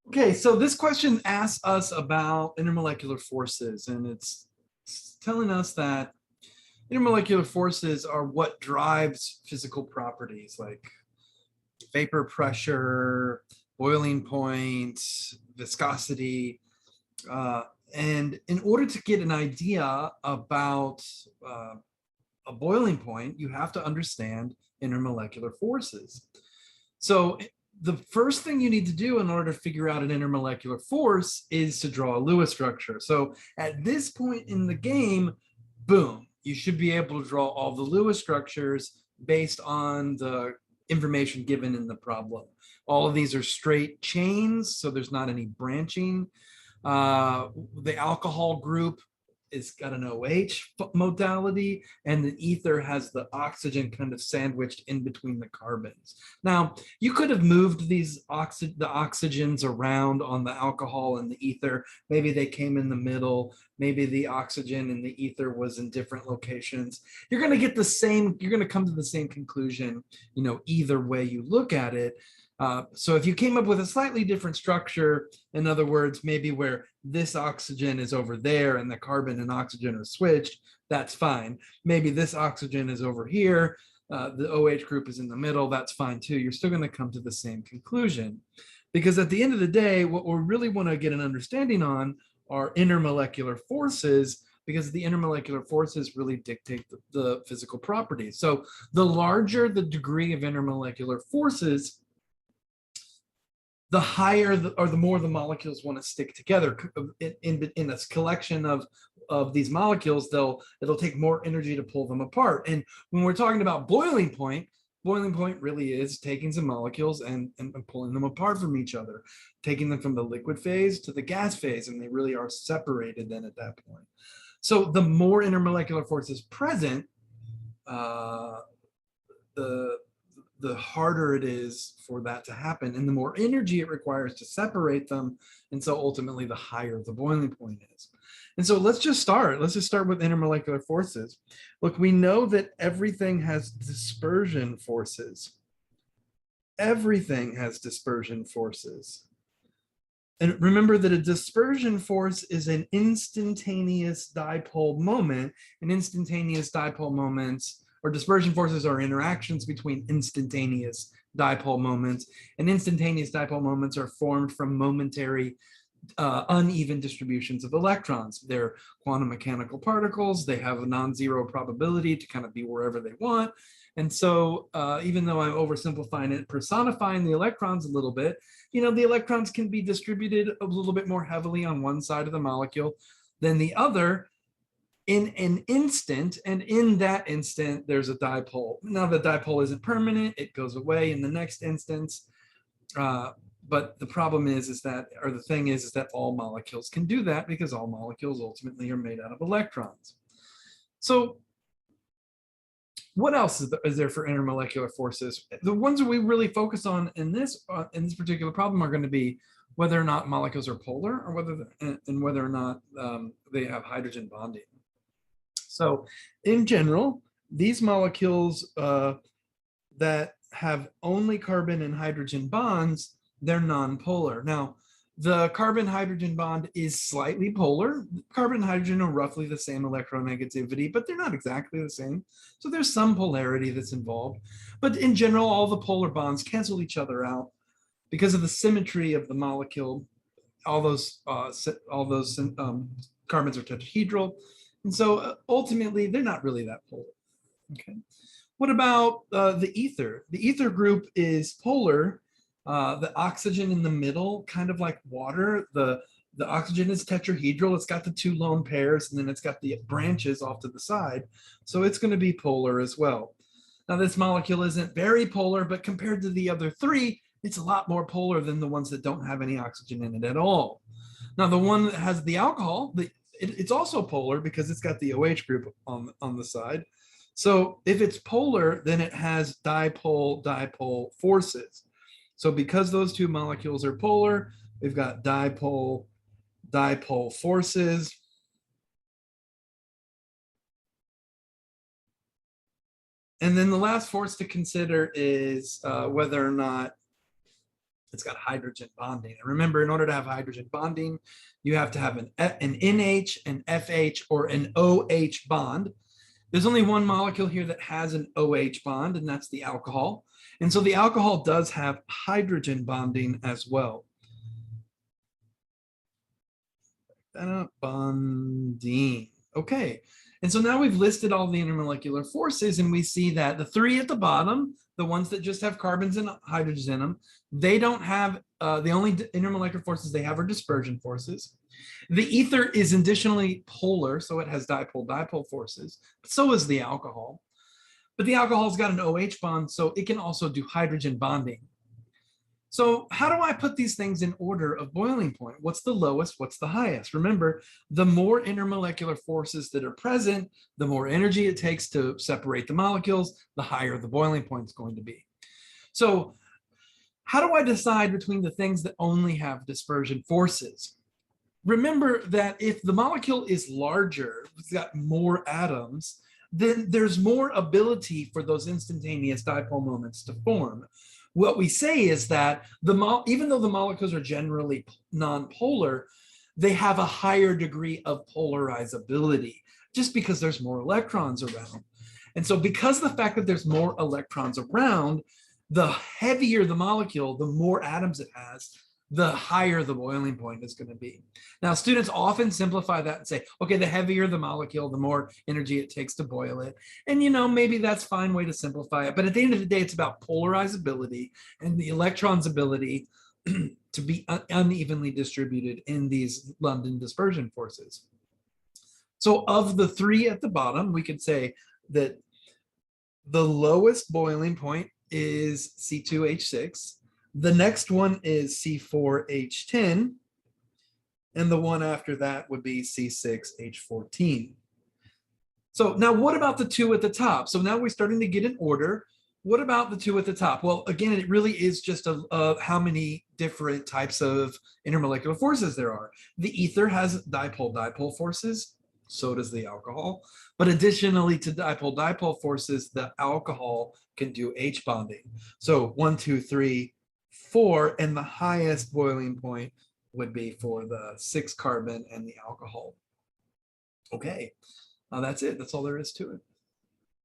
Okay, so this question asks us about intermolecular forces, and it's telling us that intermolecular forces are what drives physical properties like vapor pressure, boiling point, viscosity. Uh, and in order to get an idea about uh, a boiling point, you have to understand intermolecular forces. So the first thing you need to do in order to figure out an intermolecular force is to draw a Lewis structure. So at this point in the game, boom, you should be able to draw all the Lewis structures based on the information given in the problem. All of these are straight chains, so there's not any branching. The alcohol group is got an OH modality, and the ether has the oxygen kind of sandwiched in between the carbons. Now, you could have moved the oxygens around on the alcohol and the ether. Maybe they came in the middle. Maybe the oxygen and the ether was in different locations. You're going to get the same, you're going to come to the same conclusion, either way you look at it. So if you came up with a slightly different structure, in other words, maybe where this oxygen is over there and the carbon and oxygen are switched, that's fine. Maybe this oxygen is over here, the OH group is in the middle, that's fine too. You're still going to come to the same conclusion. Because at the end of the day, what we really want to get an understanding on are intermolecular forces, because the intermolecular forces really dictate the physical properties. So the larger the degree of intermolecular forces, the higher or the more the molecules want to stick together in a collection of these molecules. It'll take more energy to pull them apart. And when we're talking about boiling point really is taking some molecules and pulling them apart from each other, taking them from the liquid phase to the gas phase, and they really are separated then at that point. So the more intermolecular forces present, uh, the the harder it is for that to happen, and the more energy it requires to separate them. And so ultimately, the higher the boiling point is. And so let's just start with intermolecular forces. Look, we know that everything has dispersion forces. Everything has dispersion forces. And remember that a dispersion force is an instantaneous dipole moment. And instantaneous dipole moments or dispersion forces are interactions between instantaneous dipole moments. And instantaneous dipole moments are formed from momentary uneven distributions of electrons. They're quantum mechanical particles. They have a non-zero probability to kind of be wherever they want. And so even though I'm oversimplifying it, personifying the electrons a little bit, the electrons can be distributed a little bit more heavily on one side of the molecule than the other in an instant. And in that instant, there's a dipole. Now, the dipole isn't permanent. It goes away in the next instance. But the problem is that, or the thing is that all molecules can do that, because all molecules ultimately are made out of electrons. So what else is there for intermolecular forces? The ones that we really focus on in this particular problem are going to be whether or not molecules are polar, or whether or not they have hydrogen bonding. So in general, these molecules that have only carbon and hydrogen bonds, they're non-polar. Now, the carbon-hydrogen bond is slightly polar. Carbon and hydrogen are roughly the same electronegativity, but they're not exactly the same. So there's some polarity that's involved. But in general, all the polar bonds cancel each other out because of the symmetry of the molecule. All those carbons are tetrahedral. And so ultimately, they're not really that polar. Okay. What about the ether? The ether group is polar. The oxygen in the middle, kind of like water, the oxygen is tetrahedral. It's got the two lone pairs, and then it's got the branches off to the side. So it's going to be polar as well. Now, this molecule isn't very polar, but compared to the other three, it's a lot more polar than the ones that don't have any oxygen in it at all. Now, the one that has the alcohol, it's also polar because it's got the OH group on the side. So if it's polar, then it has dipole forces. So because those two molecules are polar, we've got dipole forces. And then the last force to consider is whether or not It's got hydrogen bonding. And remember, in order to have hydrogen bonding, you have to have an NH, an FH, or an OH bond. There's only one molecule here that has an OH bond, and that's the alcohol. And so the alcohol does have hydrogen bonding as well. Bonding. Okay. And so now we've listed all the intermolecular forces, and we see that the three at the bottom, the ones that just have carbons and hydrogens in them, they don't have, the only intermolecular forces they have are dispersion forces. The ether is additionally polar, so it has dipole-dipole forces, but so is the alcohol. But the alcohol's got an OH bond, so it can also do hydrogen bonding. So how do I put these things in order of boiling point? What's the lowest? What's the highest? Remember, the more intermolecular forces that are present, the more energy it takes to separate the molecules, the higher the boiling point is going to be. So how do I decide between the things that only have dispersion forces? Remember that if the molecule is larger, it's got more atoms, then there's more ability for those instantaneous dipole moments to form. What we say is that even though the molecules are generally nonpolar, they have a higher degree of polarizability just because there's more electrons around. And so because of the fact that there's more electrons around, the heavier the molecule, the more atoms it has, the higher the boiling point is going to be. Now, students often simplify that and say, okay, the heavier the molecule, the more energy it takes to boil it. And, you know, maybe that's a fine way to simplify it. But at the end of the day, it's about polarizability and the electron's ability to be unevenly distributed in these London dispersion forces. So of the three at the bottom, we could say that the lowest boiling point is C2H6. The next one is C4H10, and the one after that would be C6H14. So now what about the two at the top? So now we're starting to get an order. What about the two at the top? Well, again, it really is just how many different types of intermolecular forces there are. The ether has dipole-dipole forces, so does the alcohol. But additionally to dipole-dipole forces, the alcohol can do H bonding. So 1, 2, 3, 4, and the highest boiling point would be for the 6 carbon and the alcohol. Okay, that's it. That's all there is to it.